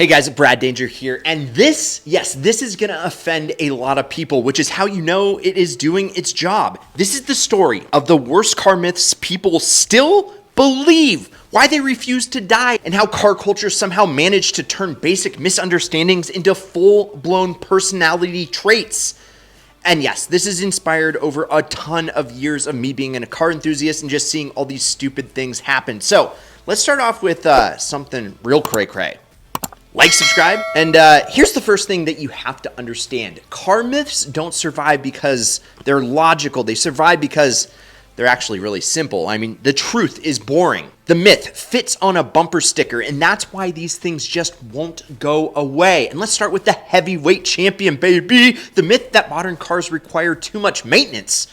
Hey guys, Brad Danger here, and this is gonna offend a lot of people, which is how you know it is doing its job. This is the story of the worst car myths people still believe, why they refuse to die, and how car culture somehow managed to turn basic misunderstandings into full-blown personality traits. And yes, this is inspired over a ton of years of me being a car enthusiast and just seeing all these stupid things happen. So let's start off with something real cray-cray. Like, subscribe, and here's the first thing that you have to understand. Car myths don't survive because they're logical. They survive because they're actually really simple. I mean, the truth is boring. The myth fits on a bumper sticker, and that's why these things just won't go away. And let's start with the heavyweight champion, baby. The myth that modern cars require too much maintenance.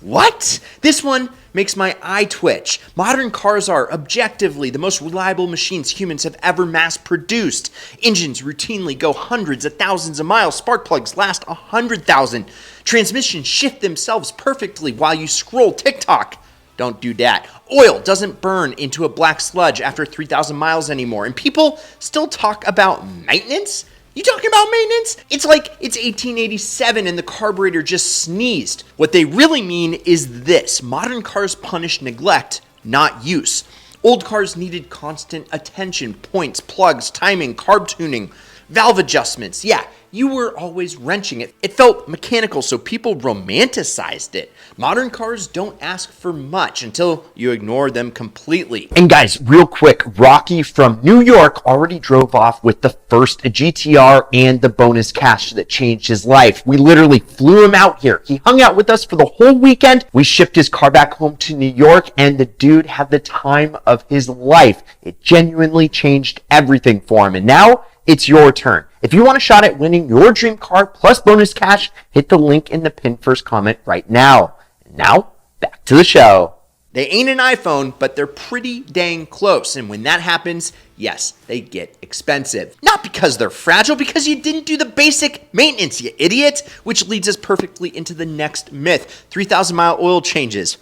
What? This one makes my eye twitch. Modern cars are objectively the most reliable machines humans have ever mass produced. Engines routinely go hundreds of thousands of miles. Spark plugs last 100,000. Transmissions shift themselves perfectly while you scroll TikTok. Don't do that. Oil doesn't burn into a black sludge after 3,000 miles anymore. And people still talk about maintenance? You talking about maintenance? It's like it's 1887 and the carburetor just sneezed. What they really mean is this. Modern cars punish neglect, not use. Old cars needed constant attention, points, plugs, timing, carb tuning, valve adjustments. Yeah, you were always wrenching it. It felt mechanical, so people romanticized it. Modern cars don't ask for much until you ignore them completely. And guys, real quick, Rocky from New York already drove off with the first GTR and the bonus cash that changed his life. We literally flew him out here. He hung out with us for the whole weekend. We shipped his car back home to New York, and the dude had the time of his life. It genuinely changed everything for him. And now it's your turn. If you want a shot at winning your dream car plus bonus cash, hit the link in the pinned first comment right now. And now, back to the show. They ain't an iPhone, but they're pretty dang close. And when that happens, yes, they get expensive. Not because they're fragile, because you didn't do the basic maintenance, you idiot. Which leads us perfectly into the next myth. 3,000-mile oil changes.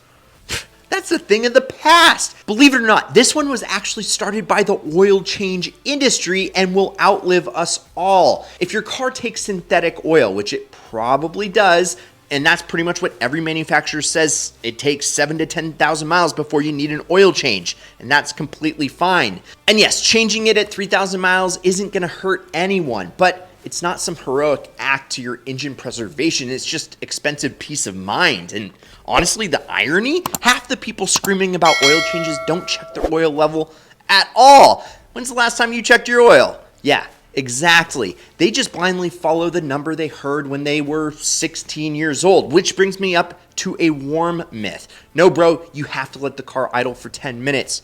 That's a thing of the past. Believe it or not, this one was actually started by the oil change industry and will outlive us all. If your car takes synthetic oil, which it probably does, and that's pretty much what every manufacturer says, it takes 7,000 to 10,000 miles before you need an oil change, and that's completely fine. And yes, changing it at 3,000 miles isn't gonna hurt anyone, but it's not some heroic act to your engine preservation. It's just expensive peace of mind. And honestly, the irony, half the people screaming about oil changes don't check their oil level at all. When's the last time you checked your oil? Yeah, exactly. They just blindly follow the number they heard when they were 16 years old, which brings me up to a warm myth. No, bro, you have to let the car idle for 10 minutes.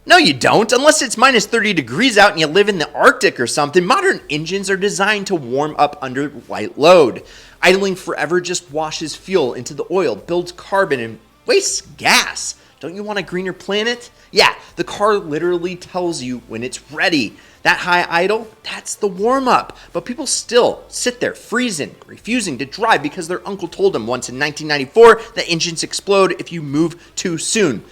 No, you don't, unless it's minus 30 degrees out and you live in the Arctic or something. Modern engines are designed to warm up under light load. Idling forever just washes fuel into the oil, builds carbon, and wastes gas. Don't you want a greener planet? Yeah, the car literally tells you when it's ready. That high idle, that's the warm-up. But people still sit there freezing, refusing to drive because their uncle told them once in 1994 that engines explode if you move too soon.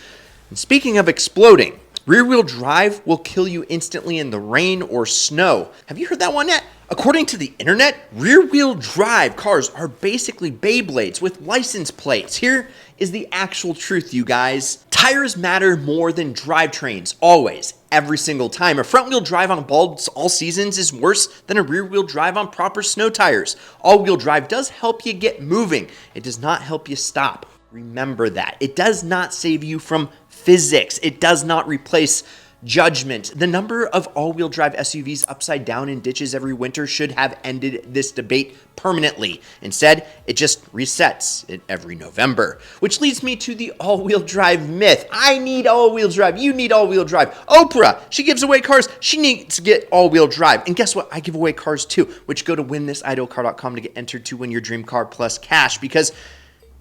And speaking of exploding, rear-wheel drive will kill you instantly in the rain or snow. Have you heard that one yet? According to the internet, rear-wheel drive cars are basically Beyblades with license plates. Here is the actual truth, you guys. Tires matter more than drivetrains, always, every single time. A front-wheel drive on balds all seasons is worse than a rear-wheel drive on proper snow tires. All-wheel drive does help you get moving. It does not help you stop. Remember that. It does not save you from physics. It does not replace judgment. The number of all-wheel drive SUVs upside down in ditches every winter should have ended this debate permanently. Instead, it just resets it every November. Which leads me to the all-wheel drive myth. I need all-wheel drive. You need all-wheel drive. Oprah, she gives away cars. She needs to get all-wheel drive. And guess what? I give away cars too, which go to winthisidlecar.com to get entered to win your dream car plus cash, because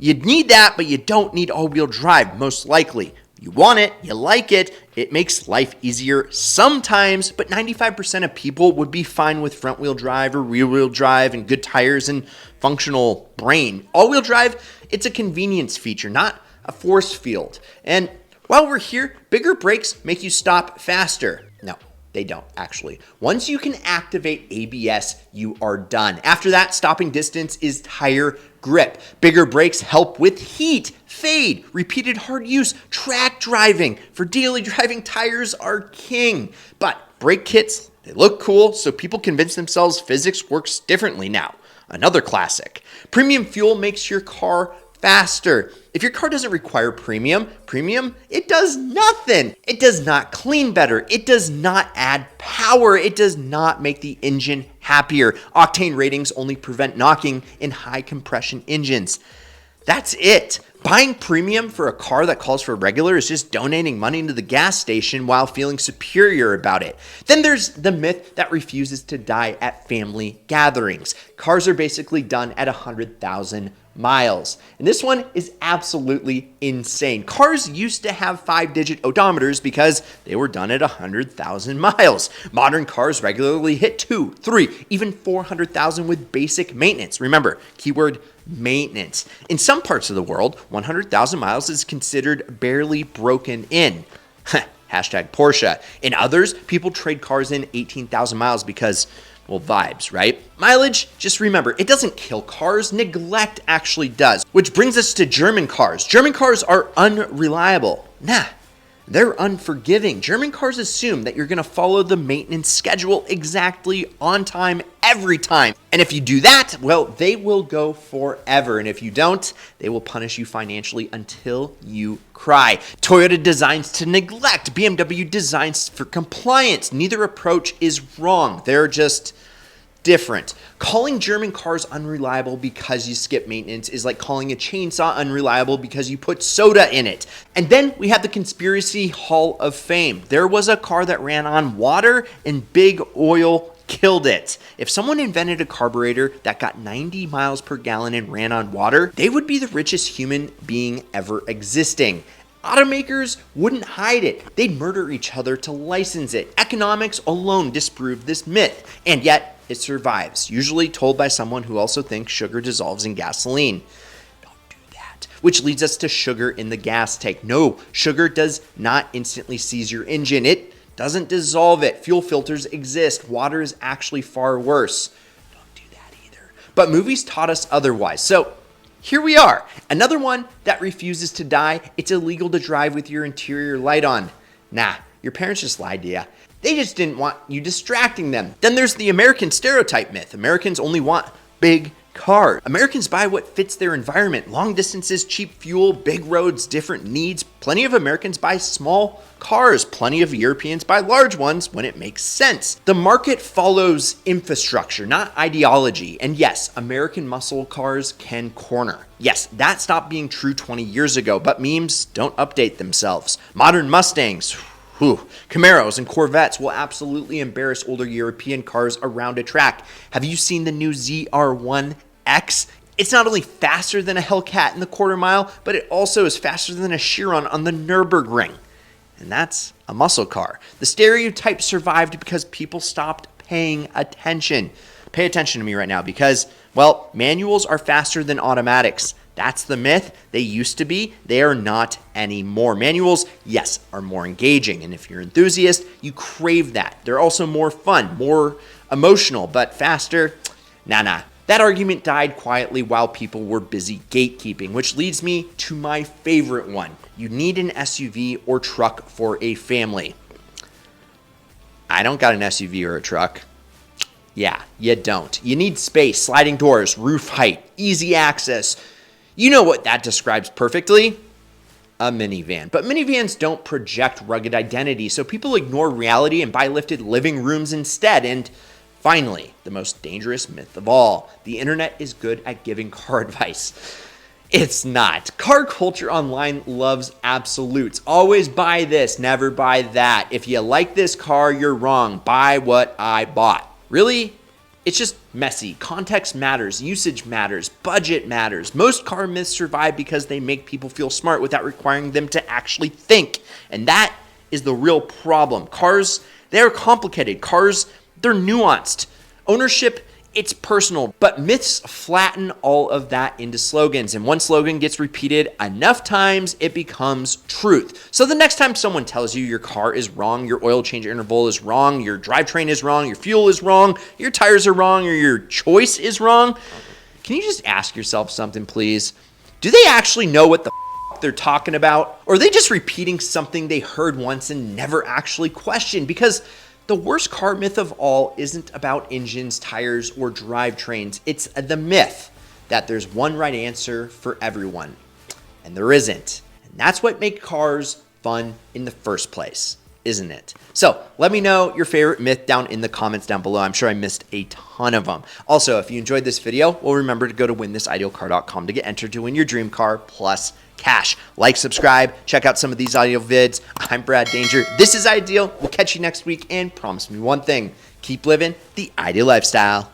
you need that, but you don't need all-wheel drive, most likely. You want it, you like it, it makes life easier sometimes, but 95% of people would be fine with front-wheel drive or rear-wheel drive and good tires and functional brain. All-wheel drive, it's a convenience feature, not a force field. And while we're here, bigger brakes make you stop faster. No, They don't, actually. Once you can activate ABS, you are done. After that, stopping distance is tire grip. Bigger brakes help with heat, fade, repeated hard use, track driving. For daily driving, tires are king. But brake kits, they look cool, so people convince themselves physics works differently now. Another classic. Premium fuel makes your car faster. If your car doesn't require premium, it does nothing. It does not clean better. It does not add power. It does not make the engine happier. Octane ratings only prevent knocking in high compression engines. That's it. Buying premium for a car that calls for regular is just donating money to the gas station while feeling superior about it. Then there's the myth that refuses to die at family gatherings. Cars are basically done at 100,000 miles. And this one is absolutely insane. Cars used to have 5-digit odometers because they were done at 100,000 miles. Modern cars regularly hit 2, 3, even 400,000 with basic maintenance. Remember, keyword maintenance. In some parts of the world, 100,000 miles is considered barely broken in. Hashtag Porsche. In others, people trade cars in 18,000 miles because, well, vibes, right? Mileage, just remember, it doesn't kill cars. Neglect actually does. Which brings us to German cars. German cars are unreliable. Nah, they're unforgiving. German cars assume that you're going to follow the maintenance schedule exactly on time every time. And if you do that, well, they will go forever. And if you don't, they will punish you financially until you cry. Toyota designs to neglect. BMW designs for compliance. Neither approach is wrong. They're just different. Calling German cars unreliable because you skip maintenance is like calling a chainsaw unreliable because you put soda in it. And then we have the Conspiracy Hall of Fame. There was a car that ran on water and big oil killed it. If someone invented a carburetor that got 90 miles per gallon and ran on water, they would be the richest human being ever existing. Automakers wouldn't hide it. They'd murder each other to license it. Economics alone disprove this myth. And yet, it survives, usually told by someone who also thinks sugar dissolves in gasoline. Don't do that. Which leads us to sugar in the gas tank. No, sugar does not instantly seize your engine. It doesn't dissolve it. Fuel filters exist. Water is actually far worse. Don't do that either. But movies taught us otherwise. So here we are. Another one that refuses to die. It's illegal to drive with your interior light on. Nah, your parents just lied to you. They just didn't want you distracting them. Then there's the American stereotype myth. Americans only want big cars. Americans buy what fits their environment. Long distances, cheap fuel, big roads, different needs. Plenty of Americans buy small cars. Plenty of Europeans buy large ones when it makes sense. The market follows infrastructure, not ideology. And yes, American muscle cars can corner. Yes, that stopped being true 20 years ago, but memes don't update themselves. Modern Mustangs, Camaros and Corvettes will absolutely embarrass older European cars around a track. Have you seen the new ZR1X? It's not only faster than a Hellcat in the quarter mile, but it also is faster than a Chiron on the Nürburgring. And that's a muscle car. The stereotype survived because people stopped paying attention. Pay attention to me right now because, well, manuals are faster than automatics. That's the myth. They used to be. They are not anymore. Manuals, yes, are more engaging. And if you're an enthusiast, you crave that. They're also more fun, more emotional, but faster, nah. That argument died quietly while people were busy gatekeeping, which leads me to my favorite one. You need an SUV or truck for a family. I don't got an SUV or a truck. Yeah, you don't. You need space, sliding doors, roof height, easy access. You know what that describes perfectly? A minivan. But minivans don't project rugged identity, so people ignore reality and buy lifted living rooms instead. And finally, the most dangerous myth of all, the internet is good at giving car advice. It's not. Car culture online loves absolutes. Always buy this, never buy that. If you like this car, you're wrong. Buy what I bought. Really? It's just messy. Context matters. Usage matters. Budget matters. Most car myths survive because they make people feel smart without requiring them to actually think. And that is the real problem. Cars, they're complicated. Cars, they're nuanced. Ownership It's personal, but myths flatten all of that into slogans. And one slogan gets repeated enough times, it becomes truth. So the next time someone tells you your car is wrong, your oil change interval is wrong, your drivetrain is wrong, your fuel is wrong, your tires are wrong, or your choice is wrong, can you just ask yourself something, please? Do they actually know what the they're talking about? Or are they just repeating something they heard once and never actually questioned? Because the worst car myth of all isn't about engines, tires, or drivetrains. It's the myth that there's one right answer for everyone. And there isn't. And that's what makes cars fun in the first place, isn't it? So let me know your favorite myth down in the comments down below. I'm sure I missed a ton of them. Also, if you enjoyed this video, well, remember to go to winthisIdealCar.com to get entered to win your dream car plus cash. Like, subscribe, check out some of these audio vids. I'm Brad Danger. This is Ideal. We'll catch you next week, and promise me one thing: keep living the ideal lifestyle.